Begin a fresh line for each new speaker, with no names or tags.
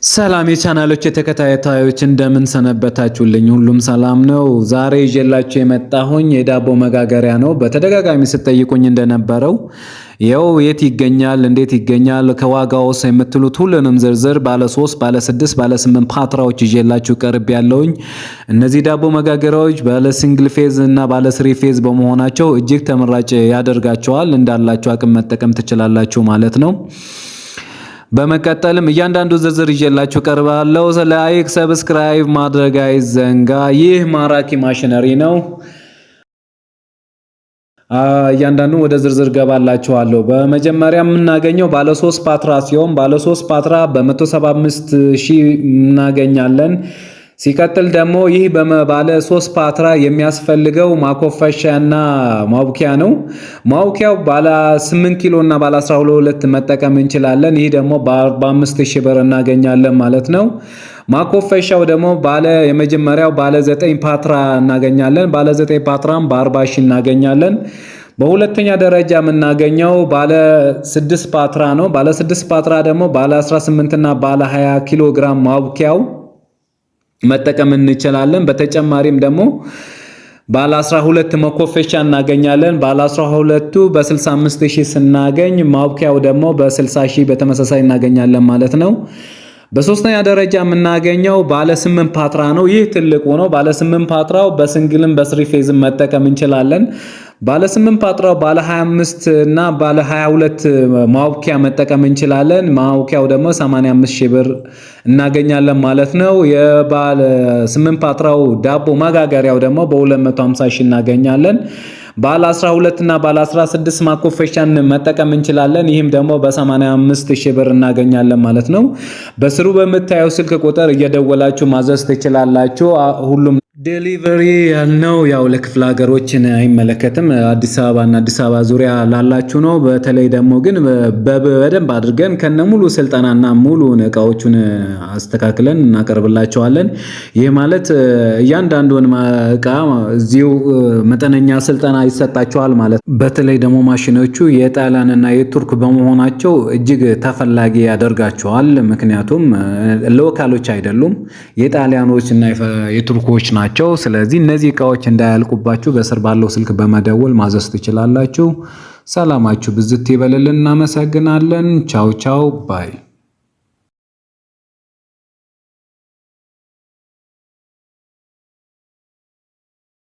ሰላም የቻናሎች ተከታታዮች እንደምን ሰነበታችሁልኝ? ሁሉም ሰላም ነው። ዛሬ ይዤላችሁ የመጣሁኝ የዳቦ መጋገሪያ ነው። በተደጋጋሚ ስትጠይቁኝ እንደነበረው ያው የት ይገኛል፣ እንዴት ይገኛል፣ ከዋጋውስ የምትሉት ሁሉንም ዝርዝር ባለ 3፣ ባለ 6፣ ባለ 8 ፓትራዎች ይዤላችሁ ቀርብ ያለውኝ። እነዚህ ዳቦ መጋገሪያዎች ባለ ሲንግል ፌዝ እና ባለ 3 ፌዝ በመሆናቸው እጅግ ተመራጭ ያደርጋቸዋል። እንዳላችሁ አቅም መጠቀም ትችላላችሁ ማለት ነው። በመቀጠልም እያንዳንዱ ዝርዝር ይዤላችሁ ቀርባለሁ። ላይክ ሰብስክራይብ ማድረግ አይዘንጋ። ይህ ማራኪ ማሽነሪ ነው። እያንዳንዱ ወደ ዝርዝር ገባላችኋለሁ። በመጀመሪያ የምናገኘው ባለ 3 ፓትራ ሲሆን ባለ 3 ፓትራ በ175,000 እናገኛለን። ሲቀጥል ደግሞ ይህ ባለ 3 ፓትራ የሚያስፈልገው ማኮፈሻና ማቡኪያ ነው። ማቡኪያው ባለ 8 ኪሎ እና ባለ 12 መጠቀም እንችላለን። ይህ ደግሞ በ45,000 ብር እናገኛለን ማለት ነው። ማኮፈሻው ደግሞ የመጀመሪያው ባለ 9 ፓትራ እናገኛለን። ባለ 9 ፓትራም በ40,000 እናገኛለን። በሁለተኛ ደረጃ የምናገኘው ባለ 6 ፓትራ ነው። ባለ 6 ፓትራ ደግሞ ባለ 18 እና ባለ 20 ኪሎ ግራም ማቡኪያው መጠቀም እንችላለን። በተጨማሪም ደግሞ ባለ 12 መኮፈሻ እናገኛለን። ባለ 12ቱ በ65,000 ስናገኝ ማቡኪያው ደግሞ በ60,000 በተመሳሳይ እናገኛለን ማለት ነው። በሶስተኛ ደረጃ የምናገኘው ባለ 8 ፓትራ ነው። ይህ ትልቁ ነው። ባለ 8 ፓትራው በሲንግልም በስሪ ፌዝም መጠቀም እንችላለን። ባለ 8 ፓትራው ባለ 25 እና ባለ 22 ማቡኪያ መጠቀም እንችላለን። ማቡኪያው ደግሞ 85,000 ብር እናገኛለን ማለት ነው። የባለ 8 ፓትራው ዳቦ መጋገሪያው ደግሞ በ250,000 እናገኛለን። ባለ 12 እና ባለ 16 ማኮፈሻን መጠቀም እንችላለን። ይህም ደግሞ በ85,000 ብር እናገኛለን ማለት ነው። በስሩ በምታየው ስልክ ቁጥር እየደወላችሁ ማዘዝ ትችላላችሁ። ሁሉም ዴሊቨሪ ያልነው ያው ለክፍለ ሀገሮችን አይመለከትም። አዲስ አበባ እና አዲስ አበባ ዙሪያ ላላችሁ ነው። በተለይ ደግሞ ግን በደንብ አድርገን ከነሙሉ ስልጠናና ሙሉ እቃዎቹን አስተካክለን እናቀርብላችኋለን። ይህ ማለት እያንዳንዱን እቃ እዚሁ መጠነኛ ስልጠና ይሰጣችኋል ማለት። በተለይ ደግሞ ማሽኖቹ የጣሊያን እና የቱርክ በመሆናቸው እጅግ ተፈላጊ ያደርጋቸዋል። ምክንያቱም ሎካሎች አይደሉም፣ የጣሊያኖች እና የቱርኮች ናቸው። ስለዚህ እነዚህ እቃዎች እንዳያልቁባችሁ በስር ባለው ስልክ በመደወል ማዘዝ ትችላላችሁ። ሰላማችሁ ብዝት ይበልልን። እናመሰግናለን። ቻው ቻው ባይ